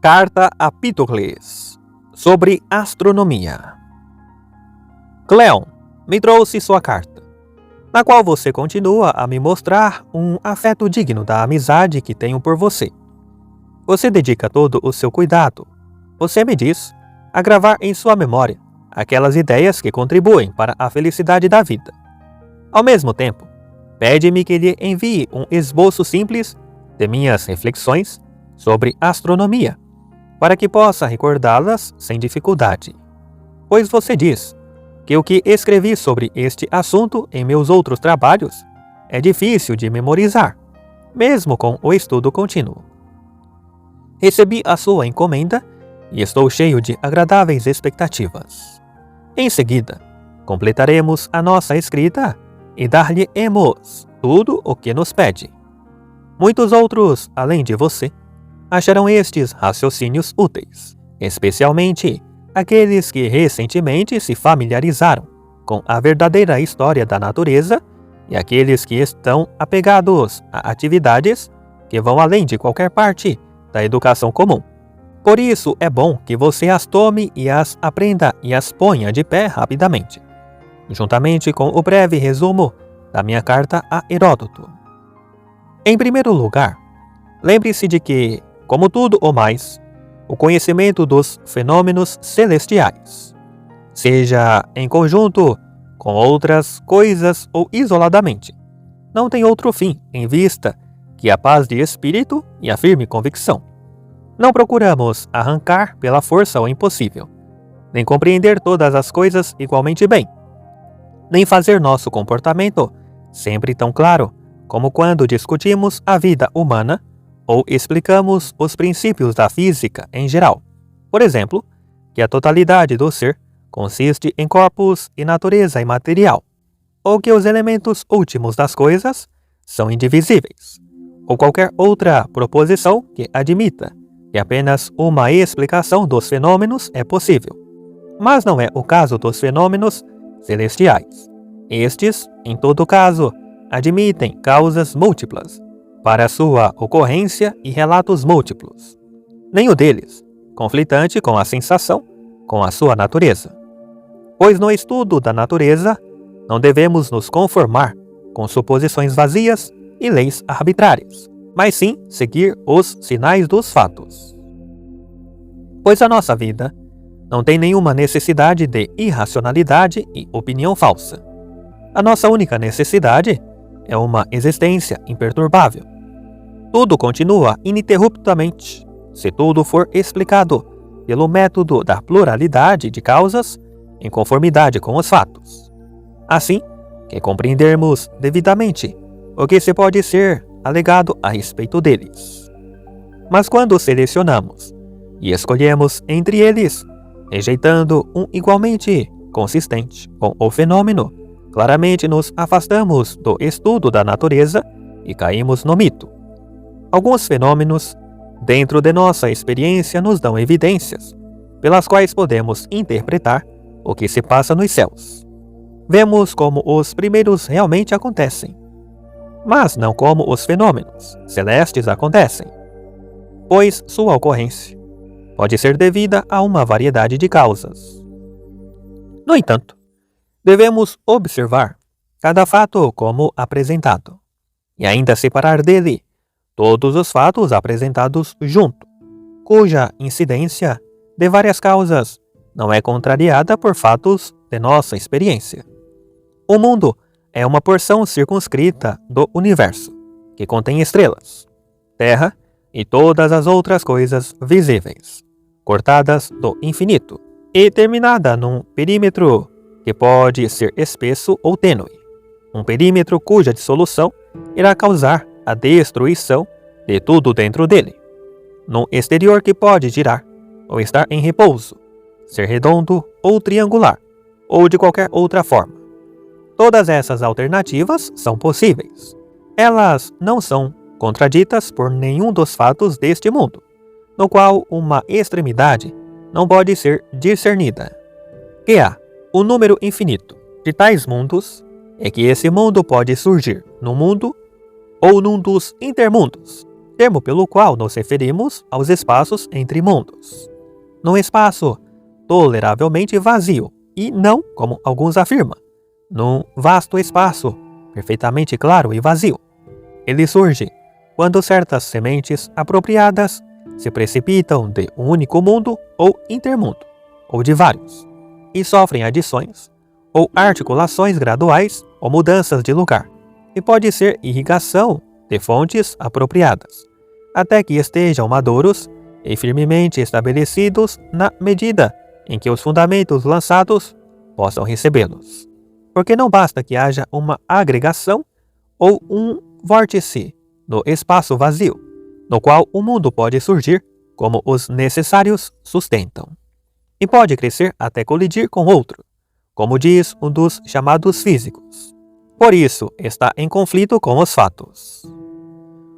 Carta a Pítocles, sobre astronomia. Cleon me trouxe sua carta, na qual você continua a me mostrar um afeto digno da amizade que tenho por você. Você dedica todo o seu cuidado, você me diz, a gravar em sua memória aquelas ideias que contribuem para a felicidade da vida. Ao mesmo tempo, pede-me que lhe envie um esboço simples de minhas reflexões sobre astronomia, para que possa recordá-las sem dificuldade. Pois você diz que o que escrevi sobre este assunto em meus outros trabalhos é difícil de memorizar, mesmo com o estudo contínuo. Recebi a sua encomenda e estou cheio de agradáveis expectativas. Em seguida, completaremos a nossa escrita e dar-lhe-emos tudo o que nos pede. Muitos outros, além de você, acharão estes raciocínios úteis, especialmente aqueles que recentemente se familiarizaram com a verdadeira história da natureza e aqueles que estão apegados a atividades que vão além de qualquer parte da educação comum. Por isso é bom que você as tome e as aprenda e as ponha de pé rapidamente, juntamente com o breve resumo da minha carta a Heródoto. Em primeiro lugar, lembre-se de que, como tudo o mais, o conhecimento dos fenômenos celestiais, seja em conjunto com outras coisas ou isoladamente, não tem outro fim em vista que a paz de espírito e a firme convicção. Não procuramos arrancar pela força o impossível, nem compreender todas as coisas igualmente bem, nem fazer nosso comportamento sempre tão claro como quando discutimos a vida humana ou explicamos os princípios da física em geral. Por exemplo, que a totalidade do ser consiste em corpos e natureza imaterial, ou que os elementos últimos das coisas são indivisíveis, ou qualquer outra proposição que admita que apenas uma explicação dos fenômenos é possível. Mas não é o caso dos fenômenos celestiais. Estes, em todo caso, admitem causas múltiplas para sua ocorrência e relatos múltiplos. Nenhum deles conflitante com a sensação, com a sua natureza. Pois no estudo da natureza, não devemos nos conformar com suposições vazias e leis arbitrárias, mas sim seguir os sinais dos fatos. Pois a nossa vida não tem nenhuma necessidade de irracionalidade e opinião falsa. A nossa única necessidade é uma existência imperturbável. Tudo continua ininterruptamente, se tudo for explicado pelo método da pluralidade de causas em conformidade com os fatos. Assim que compreendermos devidamente o que se pode ser alegado a respeito deles. Mas quando selecionamos e escolhemos entre eles, rejeitando um igualmente consistente com o fenômeno, claramente nos afastamos do estudo da natureza e caímos no mito. Alguns fenômenos, dentro de nossa experiência, nos dão evidências, pelas quais podemos interpretar o que se passa nos céus. Vemos como os primeiros realmente acontecem, mas não como os fenômenos celestes acontecem, pois sua ocorrência pode ser devida a uma variedade de causas. No entanto, devemos observar cada fato como apresentado, e ainda separar dele todos os fatos apresentados junto, cuja incidência de várias causas não é contrariada por fatos de nossa experiência. O mundo é uma porção circunscrita do universo, que contém estrelas, terra e todas as outras coisas visíveis, cortadas do infinito, e terminada num perímetro que pode ser espesso ou tênue, um perímetro cuja dissolução irá causar a destruição de tudo dentro dele, num exterior que pode girar ou estar em repouso, ser redondo ou triangular, ou de qualquer outra forma. Todas essas alternativas são possíveis. Elas não são contraditas por nenhum dos fatos deste mundo, no qual uma extremidade não pode ser discernida. Que há um número infinito de tais mundos, é que esse mundo pode surgir no mundo ou num dos intermundos, termo pelo qual nos referimos aos espaços entre mundos. Num espaço toleravelmente vazio, e não, como alguns afirmam, num vasto espaço perfeitamente claro e vazio. Ele surge quando certas sementes apropriadas se precipitam de um único mundo ou intermundo, ou de vários, e sofrem adições ou articulações graduais ou mudanças de lugar, e pode ser irrigação de fontes apropriadas, até que estejam maduros e firmemente estabelecidos na medida em que os fundamentos lançados possam recebê-los. Porque não basta que haja uma agregação ou um vórtice no espaço vazio, no qual o mundo pode surgir como os necessários sustentam, e pode crescer até colidir com outro, como diz um dos chamados físicos. Por isso, está em conflito com os fatos.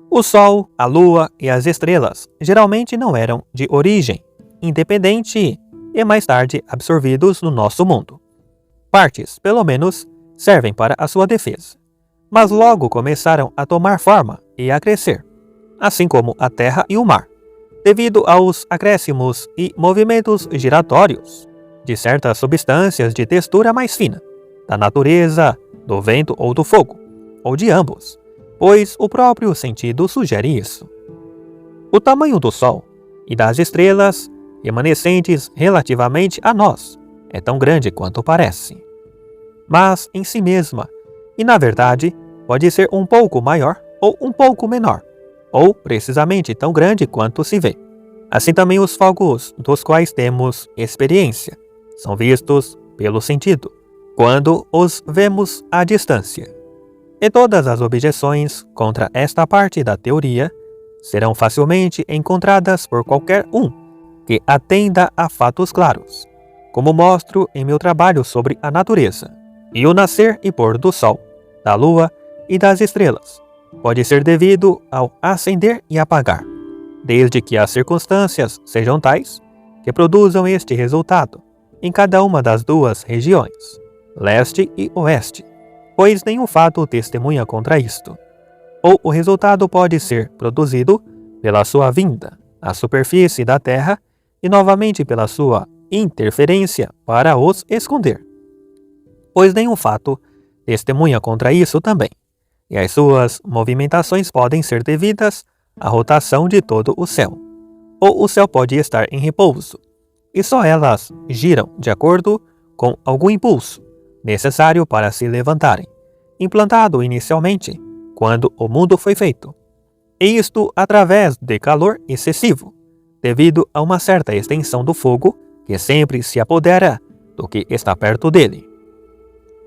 O Sol, a Lua e as estrelas geralmente não eram de origem independente e mais tarde absorvidos no nosso mundo. Partes, pelo menos, servem para a sua defesa, mas logo começaram a tomar forma e a crescer, assim como a terra e o mar, devido aos acréscimos e movimentos giratórios de certas substâncias de textura mais fina, da natureza, do vento ou do fogo, ou de ambos, pois o próprio sentido sugere isso. O tamanho do Sol e das estrelas remanescentes relativamente a nós é tão grande quanto parece, mas em si mesma, e na verdade, pode ser um pouco maior ou um pouco menor, ou precisamente tão grande quanto se vê. Assim também os fogos dos quais temos experiência são vistos pelo sentido, quando os vemos à distância. E todas as objeções contra esta parte da teoria serão facilmente encontradas por qualquer um que atenda a fatos claros, como mostro em meu trabalho sobre a natureza, e o nascer e pôr do Sol, da Lua e das estrelas pode ser devido ao acender e apagar, desde que as circunstâncias sejam tais que produzam este resultado em cada uma das duas regiões, leste e oeste, pois nenhum fato testemunha contra isto. Ou o resultado pode ser produzido pela sua vinda à superfície da Terra e novamente pela sua interferência para os esconder, pois nenhum fato testemunha contra isso também, e as suas movimentações podem ser devidas à rotação de todo o céu, ou o céu pode estar em repouso, e só elas giram de acordo com algum impulso necessário para se levantarem, implantado inicialmente quando o mundo foi feito, e isto através de calor excessivo, devido a uma certa extensão do fogo que sempre se apodera do que está perto dele.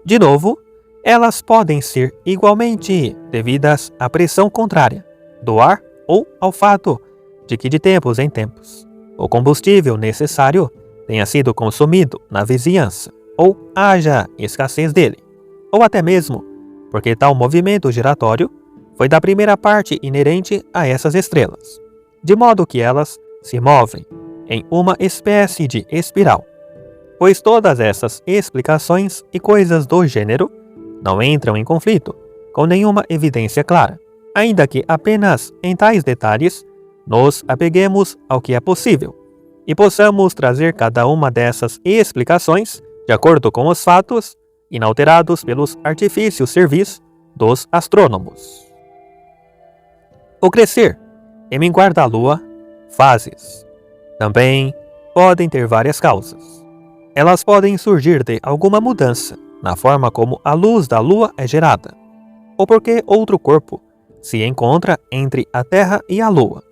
De novo, elas podem ser igualmente devidas à pressão contrária do ar ou ao fato de que de tempos em tempos o combustível necessário tenha sido consumido na vizinhança ou haja escassez dele, ou até mesmo porque tal movimento giratório foi da primeira parte inerente a essas estrelas, de modo que elas se movem em uma espécie de espiral, pois todas essas explicações e coisas do gênero não entram em conflito com nenhuma evidência clara, ainda que apenas em tais detalhes nos apeguemos ao que é possível e possamos trazer cada uma dessas explicações de acordo com os fatos inalterados pelos artifícios servis dos astrônomos. O crescer e minguar da Lua, fases, também podem ter várias causas. Elas podem surgir de alguma mudança na forma como a luz da Lua é gerada, ou porque outro corpo se encontra entre a Terra e a Lua,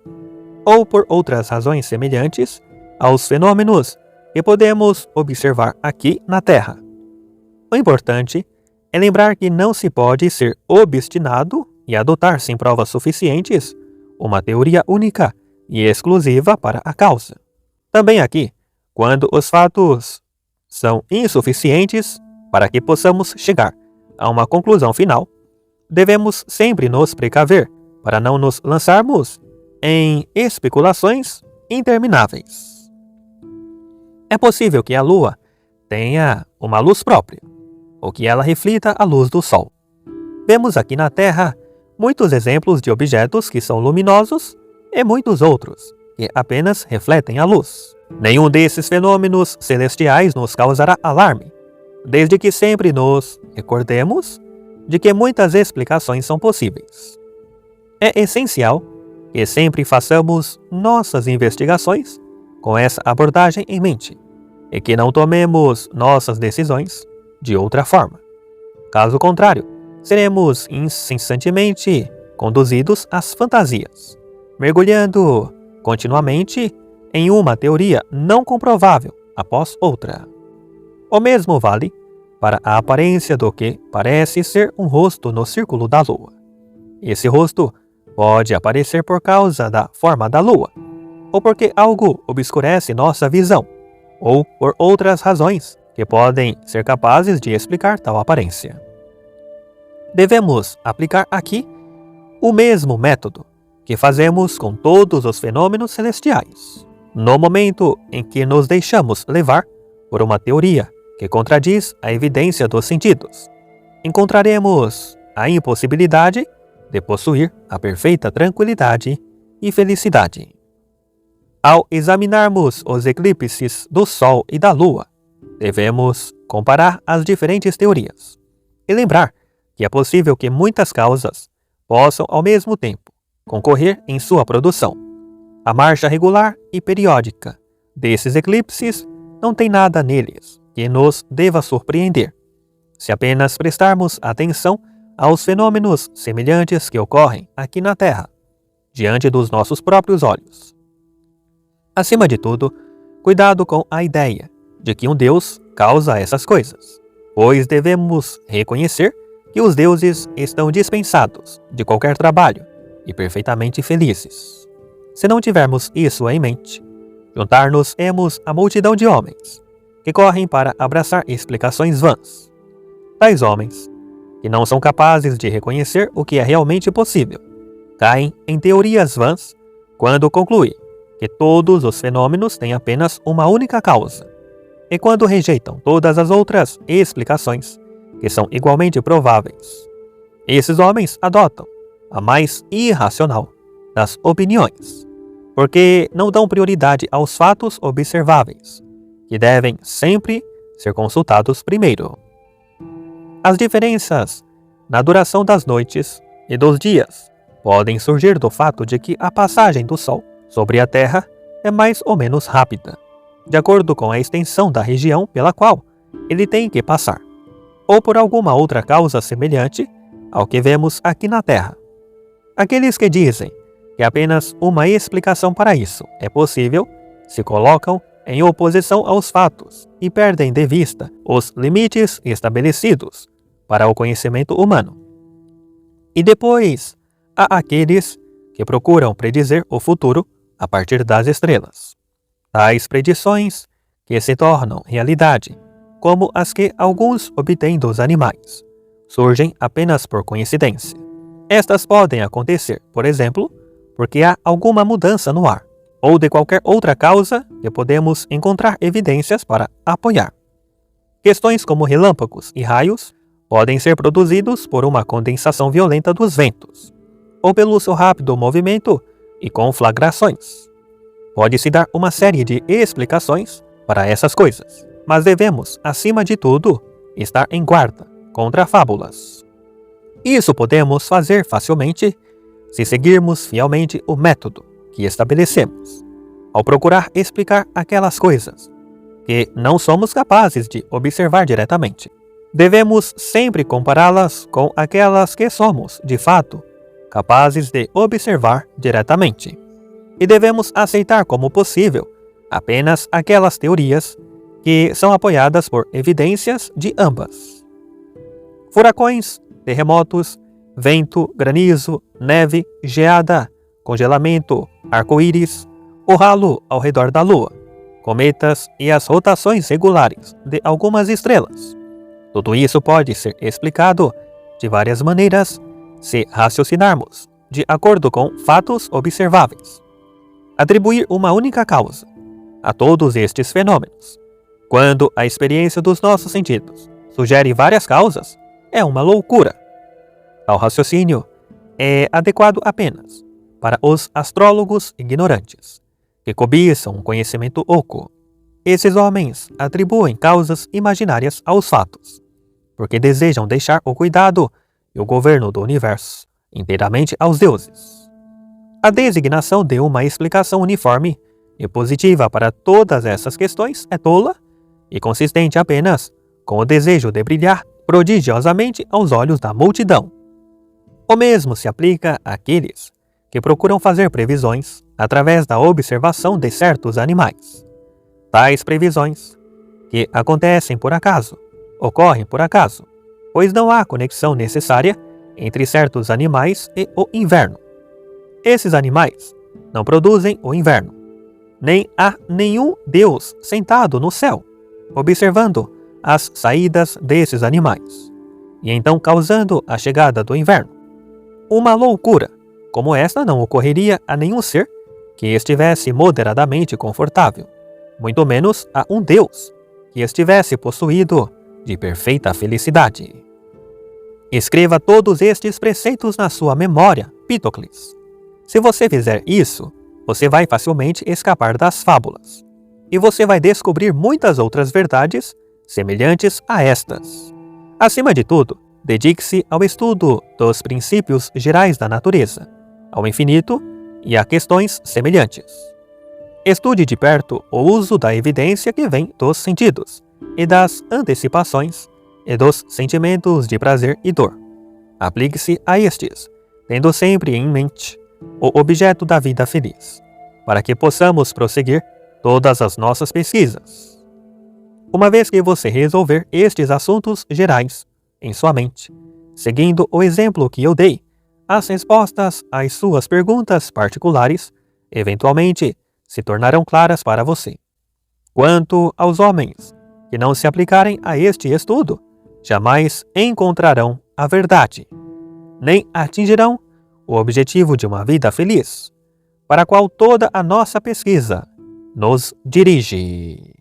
ou por outras razões semelhantes aos fenômenos que podemos observar aqui na Terra. O importante é lembrar que não se pode ser obstinado e adotar sem provas suficientes uma teoria única e exclusiva para a causa. Também aqui, quando os fatos são insuficientes para que possamos chegar a uma conclusão final, devemos sempre nos precaver para não nos lançarmos em especulações intermináveis. É possível que a Lua tenha uma luz própria, ou que ela reflita a luz do Sol. Vemos aqui na Terra muitos exemplos de objetos que são luminosos e muitos outros que apenas refletem a luz. Nenhum desses fenômenos celestiais nos causará alarme, desde que sempre nos recordemos de que muitas explicações são possíveis. É essencial que sempre façamos nossas investigações com essa abordagem em mente e que não tomemos nossas decisões de outra forma. Caso contrário, seremos incessantemente conduzidos às fantasias, mergulhando continuamente em uma teoria não comprovável após outra. O mesmo vale para a aparência do que parece ser um rosto no círculo da Lua. Esse rosto pode aparecer por causa da forma da Lua, ou porque algo obscurece nossa visão, ou por outras razões que podem ser capazes de explicar tal aparência. Devemos aplicar aqui o mesmo método que fazemos com todos os fenômenos celestiais. No momento em que nos deixamos levar por uma teoria que contradiz a evidência dos sentidos, encontraremos a impossibilidade de possuir a perfeita tranquilidade e felicidade. Ao examinarmos os eclipses do Sol e da Lua, devemos comparar as diferentes teorias e lembrar que é possível que muitas causas possam ao mesmo tempo concorrer em sua produção. A marcha regular e periódica desses eclipses não tem nada neles que nos deva surpreender, se apenas prestarmos atenção aos fenômenos semelhantes que ocorrem aqui na Terra, diante dos nossos próprios olhos. Acima de tudo, cuidado com a ideia de que um Deus causa essas coisas, pois devemos reconhecer que os deuses estão dispensados de qualquer trabalho e perfeitamente felizes. Se não tivermos isso em mente, juntar-nos-emos à multidão de homens que correm para abraçar explicações vãs. Tais homens, que não são capazes de reconhecer o que é realmente possível, caem em teorias vãs quando concluem que todos os fenômenos têm apenas uma única causa, e quando rejeitam todas as outras explicações, que são igualmente prováveis. Esses homens adotam a mais irracional das opiniões, porque não dão prioridade aos fatos observáveis, que devem sempre ser consultados primeiro. As diferenças na duração das noites e dos dias podem surgir do fato de que a passagem do Sol sobre a Terra é mais ou menos rápida, de acordo com a extensão da região pela qual ele tem que passar, ou por alguma outra causa semelhante ao que vemos aqui na Terra. Aqueles que dizem que apenas uma explicação para isso é possível se colocam em oposição aos fatos e perdem de vista os limites estabelecidos para o conhecimento humano. E depois, há aqueles que procuram predizer o futuro a partir das estrelas. Tais predições, que se tornam realidade, como as que alguns obtêm dos animais, surgem apenas por coincidência. Estas podem acontecer, por exemplo, porque há alguma mudança no ar, ou de qualquer outra causa que podemos encontrar evidências para apoiar. Questões como relâmpagos e raios podem ser produzidos por uma condensação violenta dos ventos, ou pelo seu rápido movimento e conflagrações. Pode-se dar uma série de explicações para essas coisas, mas devemos, acima de tudo, estar em guarda contra fábulas. Isso podemos fazer facilmente se seguirmos fielmente o método que estabelecemos, ao procurar explicar aquelas coisas que não somos capazes de observar diretamente. Devemos sempre compará-las com aquelas que somos, de fato, capazes de observar diretamente. E devemos aceitar como possível apenas aquelas teorias que são apoiadas por evidências de ambas. Furacões, terremotos, vento, granizo, neve, geada, congelamento, arco-íris, o halo ao redor da Lua, cometas e as rotações regulares de algumas estrelas. Tudo isso pode ser explicado de várias maneiras se raciocinarmos de acordo com fatos observáveis. Atribuir uma única causa a todos estes fenômenos, quando a experiência dos nossos sentidos sugere várias causas, é uma loucura. Tal raciocínio é adequado apenas para os astrólogos ignorantes, que cobiçam um conhecimento oco. Esses homens atribuem causas imaginárias aos fatos, porque desejam deixar o cuidado e o governo do universo inteiramente aos deuses. A designação de uma explicação uniforme e positiva para todas essas questões é tola e consistente apenas com o desejo de brilhar prodigiosamente aos olhos da multidão. O mesmo se aplica àqueles que procuram fazer previsões através da observação de certos animais. Tais previsões, que acontecem por acaso, ocorrem por acaso, pois não há conexão necessária entre certos animais e o inverno. Esses animais não produzem o inverno, nem há nenhum Deus sentado no céu, observando as saídas desses animais, e então causando a chegada do inverno. Uma loucura como esta não ocorreria a nenhum ser que estivesse moderadamente confortável, muito menos a um Deus que estivesse possuído de perfeita felicidade. Escreva todos estes preceitos na sua memória, Pitocles. Se você fizer isso, você vai facilmente escapar das fábulas, e você vai descobrir muitas outras verdades semelhantes a estas. Acima de tudo, dedique-se ao estudo dos princípios gerais da natureza, ao infinito e a questões semelhantes. Estude de perto o uso da evidência que vem dos sentidos, e das antecipações, e dos sentimentos de prazer e dor. Aplique-se a estes, tendo sempre em mente o objeto da vida feliz, para que possamos prosseguir todas as nossas pesquisas. Uma vez que você resolver estes assuntos gerais em sua mente, seguindo o exemplo que eu dei, as respostas às suas perguntas particulares, eventualmente, se tornarão claras para você. Quanto aos homens que não se aplicarem a este estudo, jamais encontrarão a verdade, nem atingirão o objetivo de uma vida feliz, para a qual toda a nossa pesquisa nos dirige.